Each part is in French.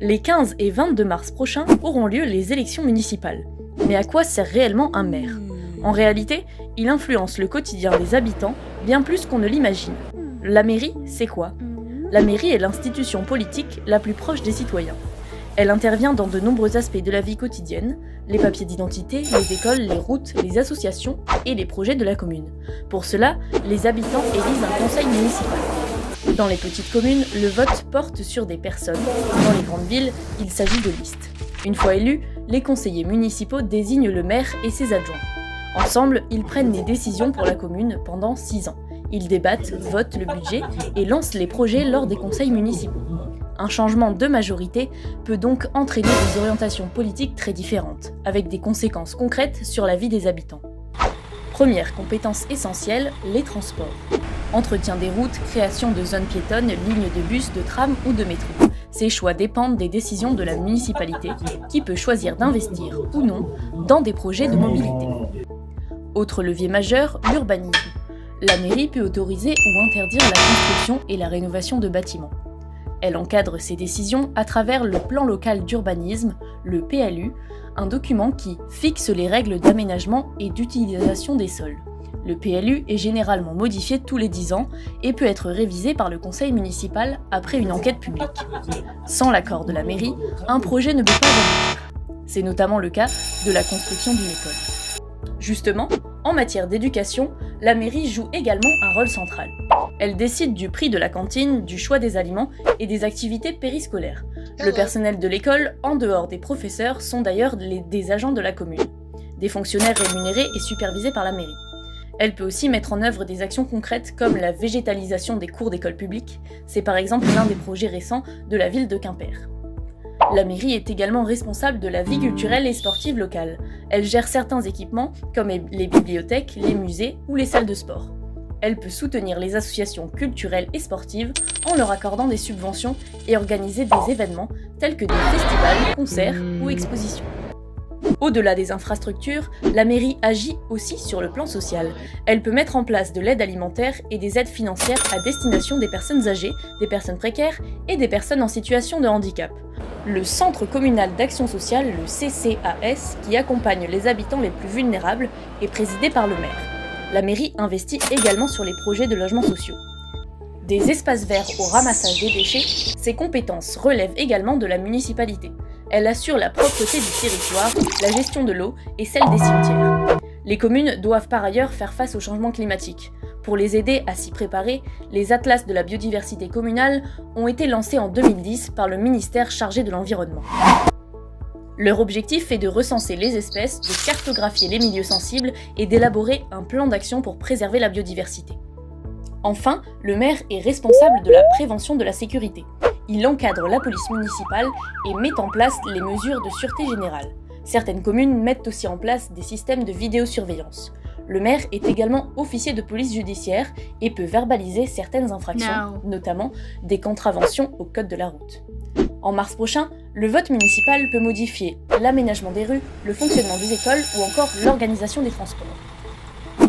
Les 15 et 22 mars prochains auront lieu les élections municipales. Mais à quoi sert réellement un maire ? En réalité, il influence le quotidien des habitants bien plus qu'on ne l'imagine. La mairie, c'est quoi ? La mairie est l'institution politique la plus proche des citoyens. Elle intervient dans de nombreux aspects de la vie quotidienne, les papiers d'identité, les écoles, les routes, les associations et les projets de la commune. Pour cela, les habitants élisent un conseil municipal. Dans les petites communes, le vote porte sur des personnes. Dans les grandes villes, il s'agit de listes. Une fois élus, les conseillers municipaux désignent le maire et ses adjoints. Ensemble, ils prennent les décisions pour la commune pendant 6 ans. Ils débattent, votent le budget et lancent les projets lors des conseils municipaux. Un changement de majorité peut donc entraîner des orientations politiques très différentes, avec des conséquences concrètes sur la vie des habitants. Première compétence essentielle, les transports. Entretien des routes, création de zones piétonnes, lignes de bus, de tram ou de métro. Ces choix dépendent des décisions de la municipalité, qui peut choisir d'investir ou non dans des projets de mobilité. Autre levier majeur, l'urbanisme. La mairie peut autoriser ou interdire la construction et la rénovation de bâtiments. Elle encadre ses décisions à travers le plan local d'urbanisme, le PLU, un document qui fixe les règles d'aménagement et d'utilisation des sols. Le PLU est généralement modifié tous les 10 ans et peut être révisé par le conseil municipal après une enquête publique. Sans l'accord de la mairie, un projet ne peut pas aboutir. C'est notamment le cas de la construction d'une école. Justement, en matière d'éducation, la mairie joue également un rôle central. Elle décide du prix de la cantine, du choix des aliments et des activités périscolaires. Le personnel de l'école, en dehors des professeurs, sont d'ailleurs des agents de la commune, des fonctionnaires rémunérés et supervisés par la mairie. Elle peut aussi mettre en œuvre des actions concrètes comme la végétalisation des cours d'école publique. C'est par exemple l'un des projets récents de la ville de Quimper. La mairie est également responsable de la vie culturelle et sportive locale. Elle gère certains équipements comme les bibliothèques, les musées ou les salles de sport. Elle peut soutenir les associations culturelles et sportives en leur accordant des subventions et organiser des événements tels que des festivals, concerts ou expositions. Au-delà des infrastructures, la mairie agit aussi sur le plan social. Elle peut mettre en place de l'aide alimentaire et des aides financières à destination des personnes âgées, des personnes précaires et des personnes en situation de handicap. Le Centre communal d'action sociale, le CCAS, qui accompagne les habitants les plus vulnérables, est présidé par le maire. La mairie investit également sur les projets de logements sociaux. Des espaces verts au ramassage des déchets, ces compétences relèvent également de la municipalité. Elle assure la propreté du territoire, la gestion de l'eau et celle des cimetières. Les communes doivent par ailleurs faire face au changement climatique. Pour les aider à s'y préparer, les atlas de la biodiversité communale ont été lancés en 2010 par le ministère chargé de l'environnement. Leur objectif est de recenser les espèces, de cartographier les milieux sensibles et d'élaborer un plan d'action pour préserver la biodiversité. Enfin, le maire est responsable de la prévention de la sécurité. Il encadre la police municipale et met en place les mesures de sûreté générale. Certaines communes mettent aussi en place des systèmes de vidéosurveillance. Le maire est également officier de police judiciaire et peut verbaliser certaines infractions, notamment des contraventions au code de la route. En mars prochain, le vote municipal peut modifier l'aménagement des rues, le fonctionnement des écoles ou encore l'organisation des transports.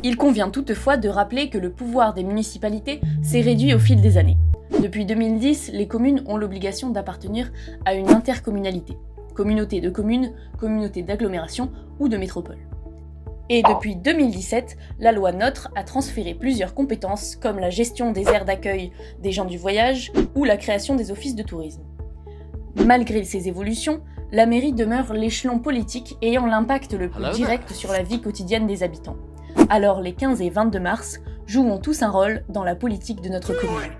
Il convient toutefois de rappeler que le pouvoir des municipalités s'est réduit au fil des années. Depuis 2010, les communes ont l'obligation d'appartenir à une intercommunalité, communauté de communes, communauté d'agglomération ou de métropole. Et depuis 2017, la loi NOTRe a transféré plusieurs compétences comme la gestion des aires d'accueil des gens du voyage ou la création des offices de tourisme. Malgré ces évolutions, la mairie demeure l'échelon politique ayant l'impact le plus direct sur la vie quotidienne des habitants. Alors les 15 et 22 mars, jouons tous un rôle dans la politique de notre commune.